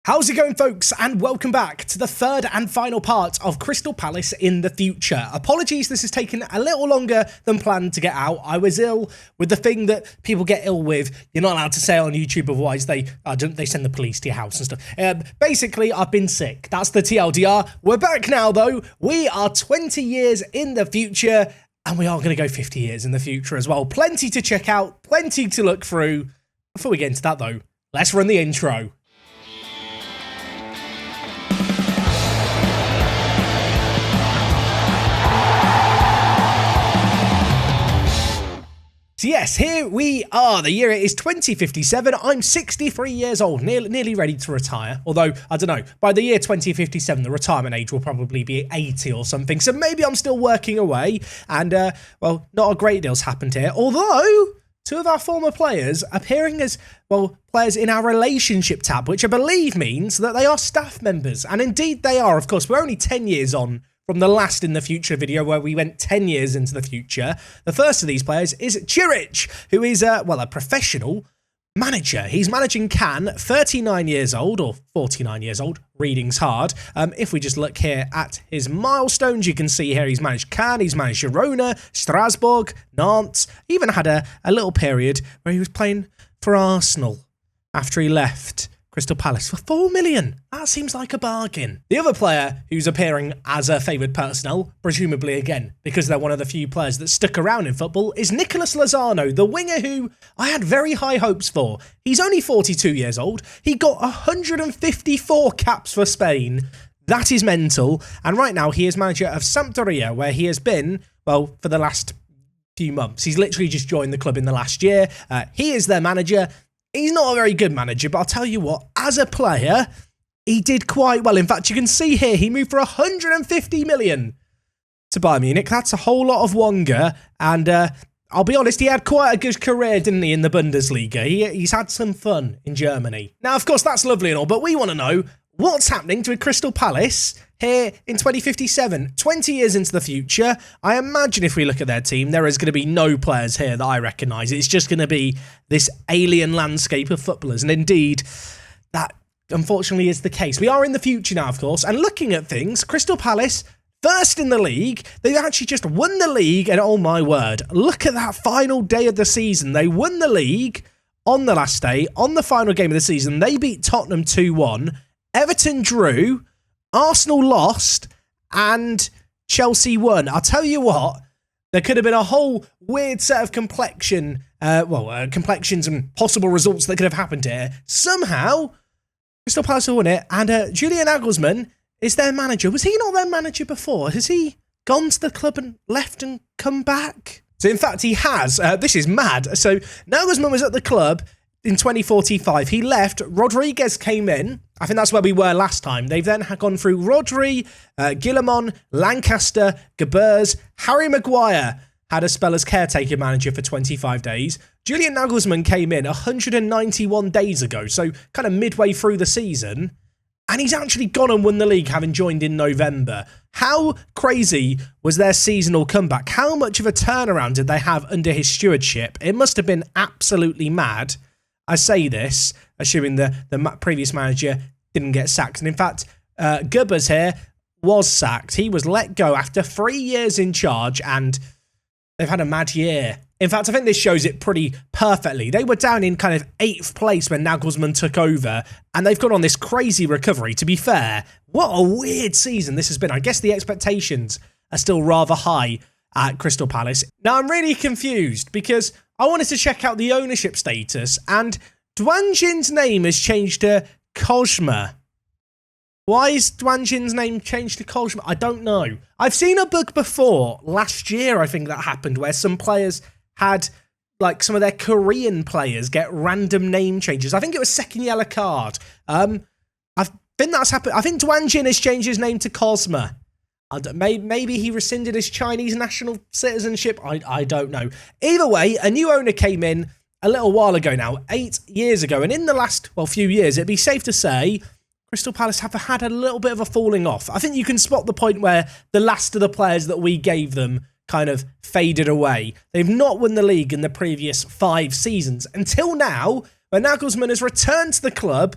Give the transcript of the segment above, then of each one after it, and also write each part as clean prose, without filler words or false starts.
How's it going, folks, and welcome back to the third and final part of Crystal Palace in the future. Apologies, this has taken a little longer than planned to get out. I was ill with the thing that people get ill with. You're not allowed to say on YouTube, otherwise they send the police to your house and stuff. Basically, I've been sick. That's the TLDR. We're back now, though. We are 20 years in the future, and we are going to go 50 years in the future as well. Plenty to check out, plenty to look through. Before we get into that, though, let's run the intro. So yes, here we are. The year is 2057. I'm 63 years old, nearly ready to retire. Although, I don't know, by the year 2057, the retirement age will probably be 80 or something. So maybe I'm still working away. And, well, not a great deal's happened here. Although, two of our former players appearing as, well, players in our relationship tab, which I believe means that they are staff members. And indeed they are. Of course, we're only 10 years on from the last In the Future video where we went 10 years into the future. The first of these players is Chirich, who is, well, a professional manager. He's managing Cannes, 39 years old, or 49 years old. Reading's hard. If we just look here at his milestones, you can see here he's managed Cannes, he's managed Girona, Strasbourg, Nantes, even had a little period where he was playing for Arsenal after he left Crystal Palace for 4 million. That seems like a bargain. The other player who's appearing as a favoured personnel, presumably again, because they're one of the few players that stuck around in football, is Nicolas Lozano, the winger who I had very high hopes for. He's only 42 years old. He got 154 caps for Spain. That is mental. And right now he is manager of Sampdoria, where he has been, well, for the last few months. He's literally just joined the club in the last year. He is their manager. He's not a very good manager, but I'll tell you what, as a player, he did quite well. In fact, you can see here, he moved for 150 million to Bayern Munich. That's a whole lot of Wonga. And I'll be honest, he had quite a good career, didn't he, in the Bundesliga? He's had some fun in Germany. Now, of course, that's lovely and all, but we want to know what's happening to Crystal Palace here in 2057, 20 years into the future. I imagine if we look at their team, there is going to be no players here that I recognise. It's just going to be this alien landscape of footballers. And indeed, that unfortunately is the case. We are in the future now, of course. And looking at things, Crystal Palace, first in the league. They've actually just won the league. And oh my word, look at that final day of the season. They won the league on the last day, on the final game of the season. They beat Tottenham 2-1. Everton drew. Arsenal lost, and Chelsea won. I'll tell you what, there could have been a whole weird set of complexions and possible results that could have happened here. Somehow, Crystal Palace won it, and Julian Nagelsmann is their manager. Was he not their manager before? Has he gone to the club and left and come back? So, in fact, he has. This is mad. So, Nagelsmann was at the club in 2045. He left. Rodriguez came in. I think that's where we were last time. They've then gone through Rodri, Guillamon, Lancaster, Gabers, Harry Maguire had a spell as caretaker manager for 25 days. Julian Nagelsmann came in 191 days ago, so kind of midway through the season, and he's actually gone and won the league, having joined in November. How crazy was their seasonal comeback? How much of a turnaround did they have under his stewardship? It must have been absolutely mad. I say this, assuming the previous manager didn't get sacked. And in fact, Gubbers here was sacked. He was let go after 3 years in charge, and they've had a mad year. In fact, I think this shows it pretty perfectly. They were down in kind of 8th place when Nagelsmann took over, and they've gone on this crazy recovery. To be fair, what a weird season this has been. I guess the expectations are still rather high at Crystal Palace. Now, I'm really confused because I wanted to check out the ownership status, and Dwanjin's name has changed to Kozma. Why is Dwanjin's name changed to Kozma? I don't know. I've seen a bug before. Last year, I think that happened, where some players had, like, some of their Korean players get random name changes. I think it was second yellow card. I think that's happened. I think Dwanjin has changed his name to Kozma. Maybe he rescinded his Chinese national citizenship. I don't know. Either way, a new owner came in a little while ago now, 8 years ago. And in the last, well, few years, it'd be safe to say Crystal Palace have had a little bit of a falling off. I think you can spot the point where the last of the players that we gave them kind of faded away. They've not won the league in the previous 5 seasons until now, when Nagelsmann has returned to the club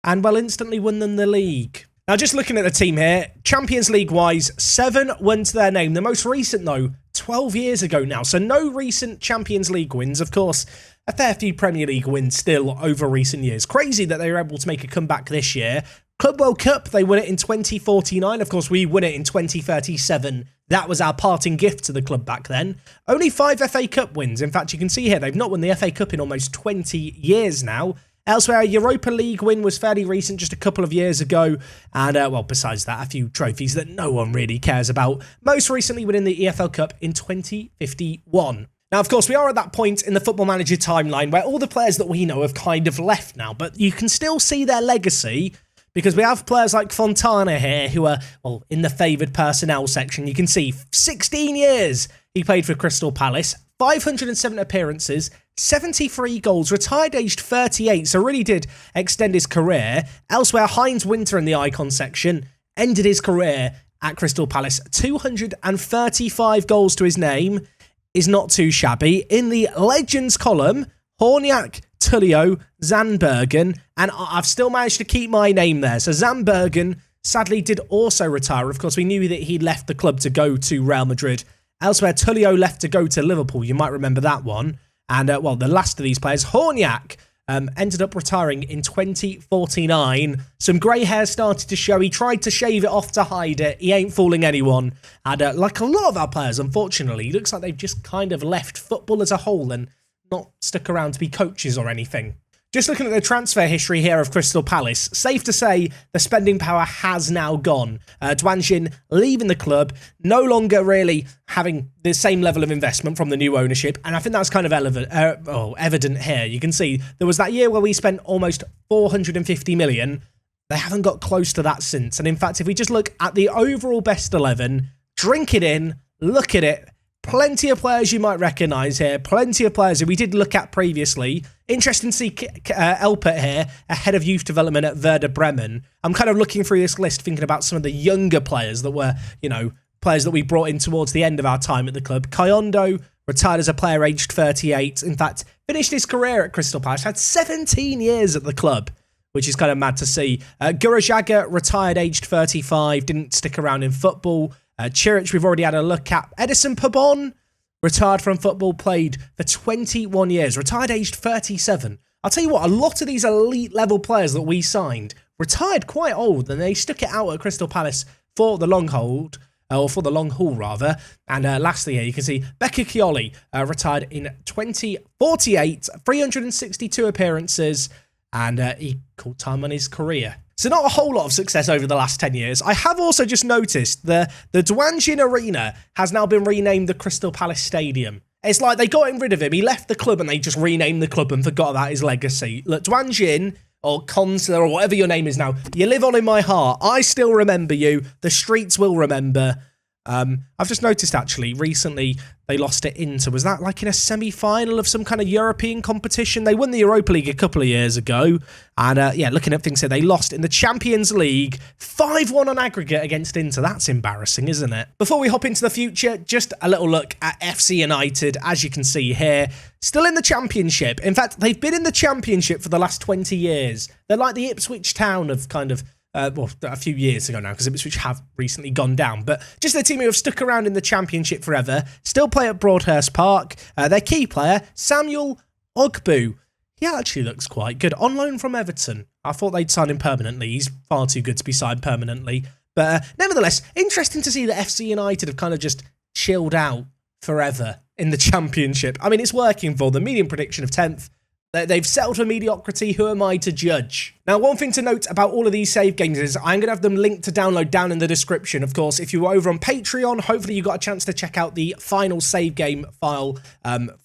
and, well, instantly won them the league. Now, just looking at the team here, Champions League-wise, 7 won to their name. The most recent, though, 12 years ago now. So no recent Champions League wins. Of course, a fair few Premier League wins still over recent years. Crazy that they were able to make a comeback this year. Club World Cup, they won it in 2049. Of course, we won it in 2037. That was our parting gift to the club back then. Only 5 FA Cup wins. In fact, you can see here, they've not won the FA Cup in almost 20 years now. Elsewhere, a Europa League win was fairly recent, just a couple of years ago. And, well, besides that, a few trophies that no one really cares about. Most recently winning the EFL Cup in 2051. Now, of course, we are at that point in the Football Manager timeline where all the players that we know have kind of left now. But you can still see their legacy because we have players like Fontana here who are, well, in the favoured personnel section. You can see 16 years he played for Crystal Palace, 507 appearances, 73 goals, retired aged 38, so really did extend his career. Elsewhere, Heinz Winter in the icon section ended his career at Crystal Palace. 235 goals to his name is not too shabby. In the Legends column, Horniak, Tullio, Zandbergen, and I've still managed to keep my name there. So Zandbergen sadly did also retire. Of course, we knew that he'd left the club to go to Real Madrid. Elsewhere, Tullio left to go to Liverpool. You might remember that one. And, well, the last of these players, Horniak, ended up retiring in 2049. Some grey hair started to show. He tried to shave it off to hide it. He ain't fooling anyone. And like a lot of our players, unfortunately, it looks like they've just kind of left football as a whole and not stuck around to be coaches or anything. Just looking at the transfer history here of Crystal Palace, safe to say the spending power has now gone. Duanjin leaving the club, no longer really having the same level of investment from the new ownership, and I think that's kind of evident here. You can see there was that year where we spent almost 450 million. They haven't got close to that since, and in fact, if we just look at the overall best 11, drink it in, look at it, plenty of players you might recognise here. Plenty of players who we did look at previously. Interesting to see Elpert here, ahead of youth development at Werder Bremen. I'm kind of looking through this list, thinking about some of the younger players that were, you know, players that we brought in towards the end of our time at the club. Kayondo retired as a player aged 38. In fact, finished his career at Crystal Palace. Had 17 years at the club, which is kind of mad to see. Gurajaga retired aged 35. Didn't stick around in football. Chiric, we've already had a look at. Edison Pabon, retired from football, played for 21 years, retired aged 37. I'll tell you what, a lot of these elite level players that we signed retired quite old, and they stuck it out at Crystal Palace for the long haul, rather. And lastly here, you can see Becca Chioli retired in 2048, 362 appearances, and he called time on his career. So not a whole lot of success over the last 10 years. I have also just noticed the Duanjin Arena has now been renamed the Crystal Palace Stadium. It's like they got rid of him. He left the club and they just renamed the club and forgot about his legacy. Look, Duanjin, or Consular, or whatever your name is now, you live on in my heart. I still remember you. The streets will remember. I've just noticed, actually, recently they lost it into, was that like in a semi-final of some kind of European competition? They won the Europa League a couple of years ago. And, yeah, looking at things here, they lost in the Champions League 5-1 on aggregate against Inter. That's embarrassing, isn't it? Before we hop into the future, just a little look at FC United. As you can see here, still in the Championship. In fact, they've been in the Championship for the last 20 years. They're like the Ipswich Town of kind of well, a few years ago now, because Ipswich have recently gone down. But just the team who have stuck around in the Championship forever, still play at Broadhurst Park. Their key player, Samuel Ogbu. He actually looks quite good. On loan from Everton. I thought they'd sign him permanently. He's far too good to be signed permanently. But nevertheless, interesting to see that FC United have kind of just chilled out forever in the Championship. I mean, it's working for them. Medium prediction of 10th. They've settled for mediocrity. Who am I to judge? Now, one thing to note about all of these save games is I'm going to have them linked to download down in the description. Of course, if you were over on Patreon, hopefully you got a chance to check out the final save game file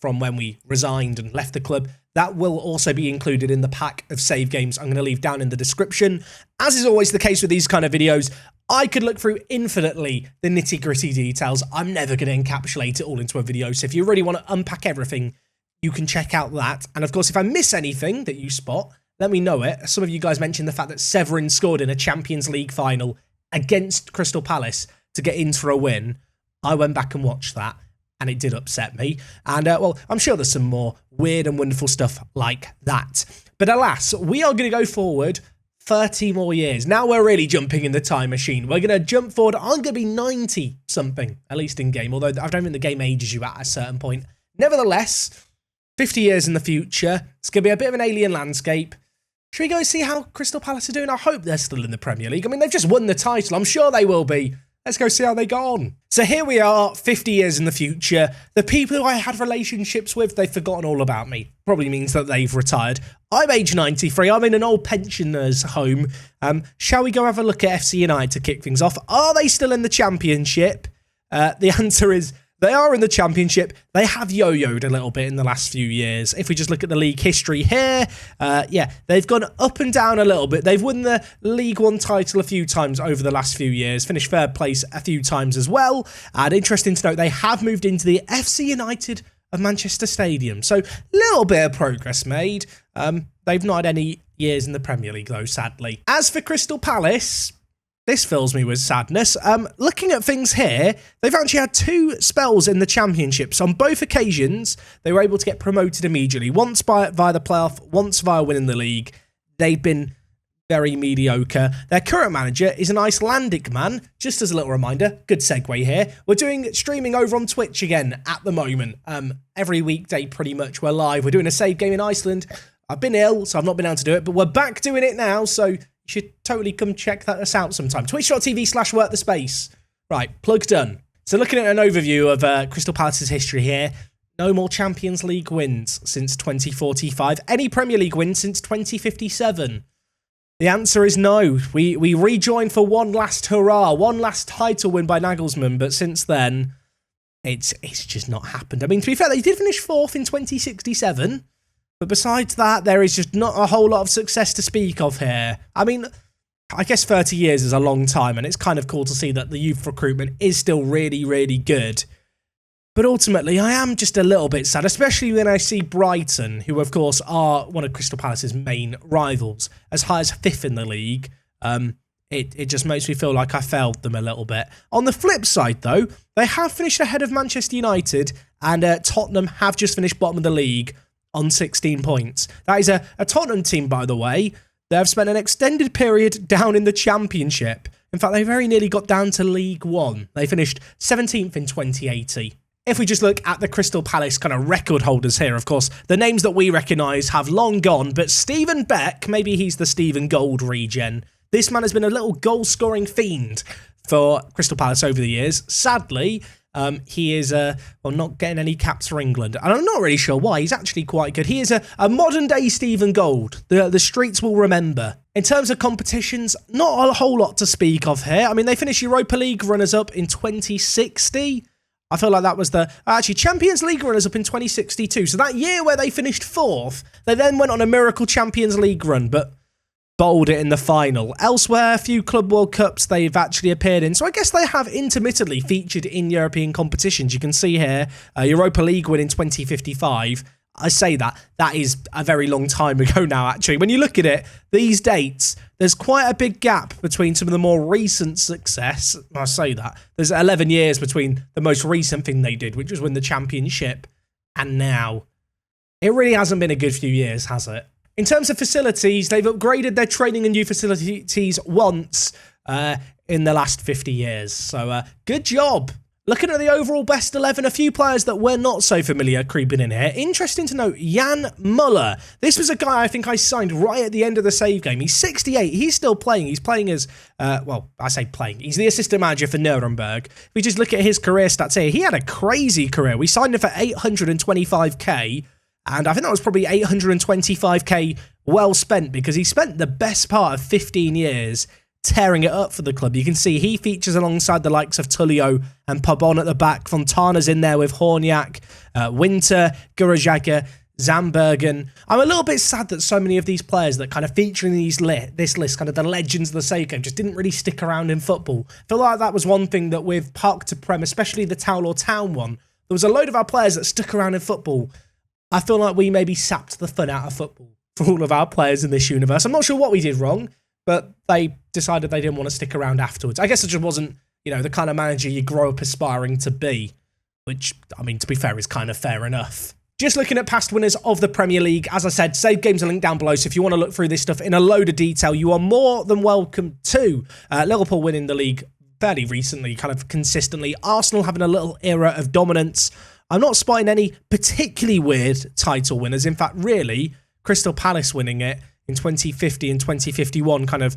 from when we resigned and left the club. That will also be included in the pack of save games I'm going to leave down in the description. As is always the case with these kind of videos, I could look through infinitely the nitty-gritty details. I'm never going to encapsulate it all into a video. So if you really want to unpack everything, you can check out that. And of course, if I miss anything that you spot, let me know it. Some of you guys mentioned the fact that Severin scored in a Champions League final against Crystal Palace to get in for a win. I went back and watched that, and it did upset me. And, well, I'm sure there's some more weird and wonderful stuff like that. But alas, we are going to go forward 30 more years. Now we're really jumping in the time machine. We're going to jump forward. I'm going to be 90 something, at least in game, although I don't think the game ages you at a certain point. Nevertheless, 50 years in the future, it's going to be a bit of an alien landscape. Should we go see how Crystal Palace are doing? I hope they're still in the Premier League. I mean, they've just won the title. I'm sure they will be. Let's go see how they go on. So here we are, 50 years in the future. The people who I had relationships with, they've forgotten all about me. Probably means that they've retired. I'm age 93. I'm in an old pensioner's home. Shall we go have a look at FC United to kick things off? Are they still in the Championship? The answer is they are in the Championship. They have yo-yoed a little bit in the last few years. If we just look at the league history here, yeah, they've gone up and down a little bit. They've won the League One title a few times over the last few years, finished third place a few times as well. And interesting to note, they have moved into the FC United of Manchester Stadium. So, little bit of progress made. They've not had any years in the Premier League, though, sadly. As for Crystal Palace, this fills me with sadness. Looking at things here, they've actually had 2 spells in the Championships. On both occasions, they were able to get promoted immediately. Once via the playoff, once via winning the league. They've been very mediocre. Their current manager is an Icelandic man. Just as a little reminder, good segue here. We're doing streaming over on Twitch again at the moment. Every weekday, pretty much, we're live. We're doing a save game in Iceland. I've been ill, so I've not been able to do it, but we're back doing it now, so you should totally come check us out sometime. Twitch.tv/WorkTheSpace. Right, plug done. So looking at an overview of Crystal Palace's history here, no more Champions League wins since 2045. Any Premier League wins since 2057? The answer is no. We rejoined for one last hurrah, one last title win by Nagelsmann, but since then, it's just not happened. I mean, to be fair, they did finish 4th in 2067. But besides that, there is just not a whole lot of success to speak of here. I mean, I guess 30 years is a long time, and it's kind of cool to see that the youth recruitment is still really, really good. But ultimately, I am just a little bit sad, especially when I see Brighton, who of course are one of Crystal Palace's main rivals, as high as 5th in the league. It just makes me feel like I failed them a little bit. On the flip side, though, they have finished ahead of Manchester United, and Tottenham have just finished bottom of the league on 16 points. That is a Tottenham team, by the way. They have spent an extended period down in the Championship. In fact, they very nearly got down to League One. They finished 17th in 2080. If we just look at the Crystal Palace kind of record holders here, of course, the names that we recognise have long gone, but Stephen Beck, maybe he's the Stephen Gold regen. This man has been a little goal-scoring fiend for Crystal Palace over the years. Sadly, he is not getting any caps for England. And I'm not really sure why. He's actually quite good. He is a modern-day Stephen Gold. The streets will remember. In terms of competitions, not a whole lot to speak of here. I mean, they finished Europa League runners-up in 2060. I feel like that was actually Champions League runners-up in 2062. So that year where they finished 4th, they then went on a miracle Champions League run, but bowled it in the final. Elsewhere, a few Club World Cups they've actually appeared in. So I guess they have intermittently featured in European competitions. You can see here, Europa League win in 2055. I say that is a very long time ago now, actually. When you look at it, these dates, there's quite a big gap between some of the more recent success. I say that. There's 11 years between the most recent thing they did, which was win the Championship, and now. It really hasn't been a good few years, has it? In terms of facilities, they've upgraded their training and new facilities once in the last 50 years. So, good job. Looking at the overall best 11, a few players that we're not so familiar creeping in here. Interesting to note, Jan Muller. This was a guy I think I signed right at the end of the save game. He's 68. He's still playing. He's playing as, well, I say playing. He's the assistant manager for Nuremberg. If we just look at his career stats here, he had a crazy career. We signed him for 825k. And I think that was probably 825k well spent, because he spent the best part of 15 years tearing it up for the club. You can see he features alongside the likes of Tullio and Pabon at the back. Fontana's in there with Horniak, Winter, Gurajaga, Zambergen. I'm a little bit sad that so many of these players that kind of feature in this list, kind of the legends of the save game, just didn't really stick around in football. I feel like that was one thing that with Park To Prem, especially the Town or Town one, there was a load of our players that stuck around in football. I feel like we maybe sapped the fun out of football for all of our players in this universe. I'm not sure what we did wrong, but they decided they didn't want to stick around afterwards. I guess it just wasn't, the kind of manager you grow up aspiring to be, which, I mean, to be fair, is kind of fair enough. just looking at past winners of the Premier League. As I said, save games are linked down below, so if you want to look through this stuff in a load of detail, you are more than welcome to. Liverpool winning the league fairly recently, kind of consistently. Arsenal having a little era of dominance. I'm not spotting any particularly weird title winners. In fact, really, Crystal Palace winning it in 2050 and 2051 kind of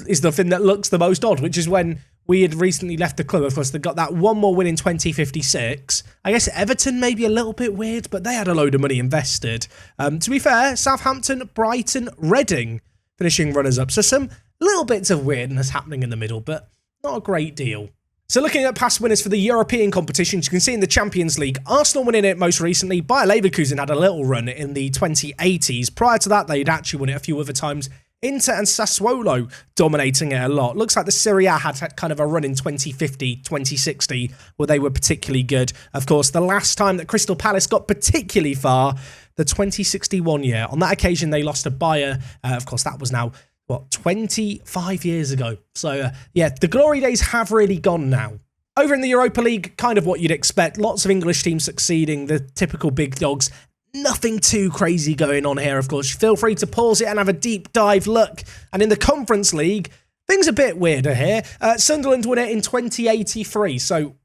is the thing that looks the most odd, which is when we had recently left the club. Of course, they got that one more win in 2056. I guess Everton may be a little bit weird, but they had a load of money invested. To be fair, Southampton, Brighton, Reading finishing runners-up. So some little bits of weirdness happening in the middle, but not a great deal. So looking at past winners for the European competitions, you can see in the Champions League, Arsenal winning it most recently. Bayer Leverkusen had a little run in the 2080s. Prior to that, they'd actually won it a few other times. Inter and Sassuolo dominating it a lot. Looks like the Serie A had kind of a run in 2050, 2060, where they were particularly good. Of course, the last time that Crystal Palace got particularly far, the 2061 year. On that occasion, they lost to Bayer. Of course, that was now, 25 years ago. So, yeah, the glory days have really gone now. Over in the Europa League, kind of what you'd expect. Lots of English teams succeeding, the typical big dogs. Nothing too crazy going on here, of course. Feel free to pause it and have a deep dive look. And in the Conference League, things a bit weirder here. Sunderland won it in 2083, so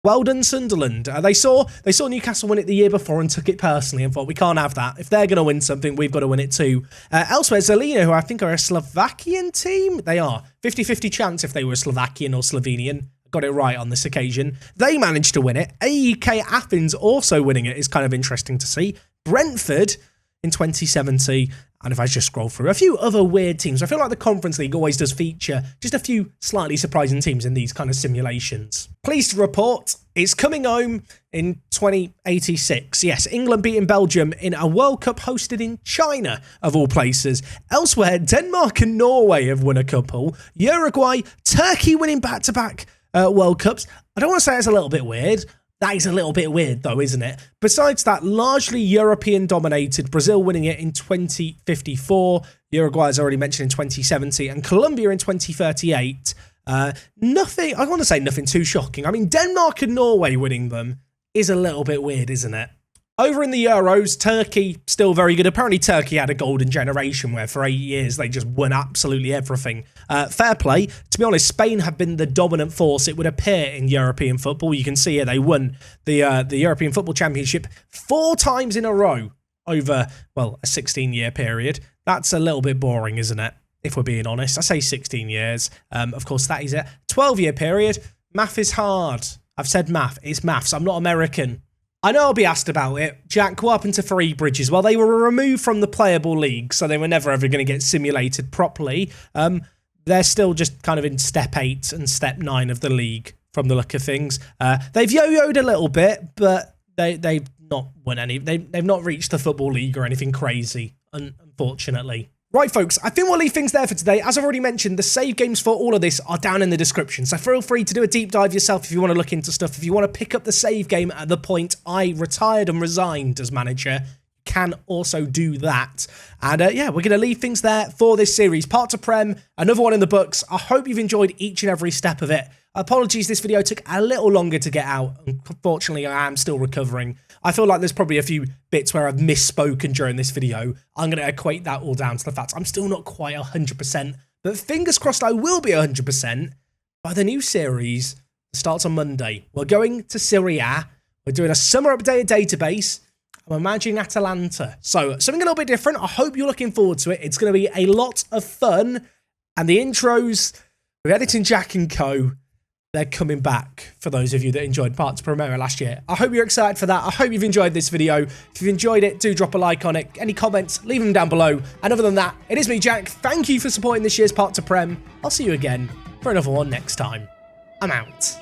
well done, Sunderland. They saw Newcastle win it the year before and took it personally and thought, we can't have that. If they're going to win something, we've got to win it too. Elsewhere, Zelina, who I think are a Slovakian team. They are. 50-50 chance if they were Slovakian or Slovenian. Got it right on this occasion. They managed to win it. AEK Athens also winning it is kind of interesting to see. Brentford in 2070. And if I just scroll through a few other weird teams, I feel like the Conference League always does feature just a few slightly surprising teams in these kind of simulations. Pleased to report, it's coming home in 2086. Yes, England beating Belgium in a World Cup hosted in China, of all places. Elsewhere, Denmark and Norway have won a couple. Uruguay, Turkey winning back-to-back World Cups. I don't want to say it's a little bit weird. That is a little bit weird, though, isn't it? Besides that, largely European-dominated. Brazil winning it in 2054. Uruguay, as already mentioned, in 2070. And Colombia in 2038. Nothing, I want to say nothing too shocking. I mean, Denmark and Norway winning them is a little bit weird, isn't it? Over in the Euros, Turkey still very good. Apparently, Turkey had a golden generation where for 8 years they just won absolutely everything. Fair play. To be honest, Spain have been the dominant force, it would appear, in European football. You can see here they won the European Football Championship 4 times in a row over, well, a 16-year period. That's a little bit boring, isn't it? If we're being honest. I say 16 years. Of course, that is a 12-year period. Math is hard. I've said math. It's maths. I'm not American. I know I'll be asked about it. Jack, what happened to Three Bridges? Well, they were removed from the playable league, so they were never ever going to get simulated properly. They're still just kind of in step 8 and step 9 of the league from the look of things. They've yo-yoed a little bit, but they've not won any. They've not reached the Football League or anything crazy, unfortunately. Right, folks, I think we'll leave things there for today. As I've already mentioned, the save games for all of this are down in the description, so feel free to do a deep dive yourself if you want to look into stuff. If you want to pick up the save game at the point I retired and resigned as manager, you can also do that. And yeah, we're going to leave things there for this series. Park To Prem, another one in the books. I hope you've enjoyed each and every step of it. Apologies, this video took a little longer to get out. Unfortunately, I am still recovering. I feel like there's probably a few bits where I've misspoken during this video. I'm going to equate that all down to the fact I'm still not quite 100%, but fingers crossed I will be 100% by the new series that starts on Monday. We're going to Serie A. We're doing a summer updated database. I'm managing Atalanta. So something a little bit different. I hope you're looking forward to it. It's going to be a lot of fun. And the intros with Editing Jack and Co., they're coming back for those of you that enjoyed Park To Prem last year. I hope you're excited for that. I hope you've enjoyed this video. If you've enjoyed it, do drop a like on it. Any comments, leave them down below. And other than that, it is me, Jack. Thank you for supporting this year's Park To Prem. I'll see you again for another one next time. I'm out.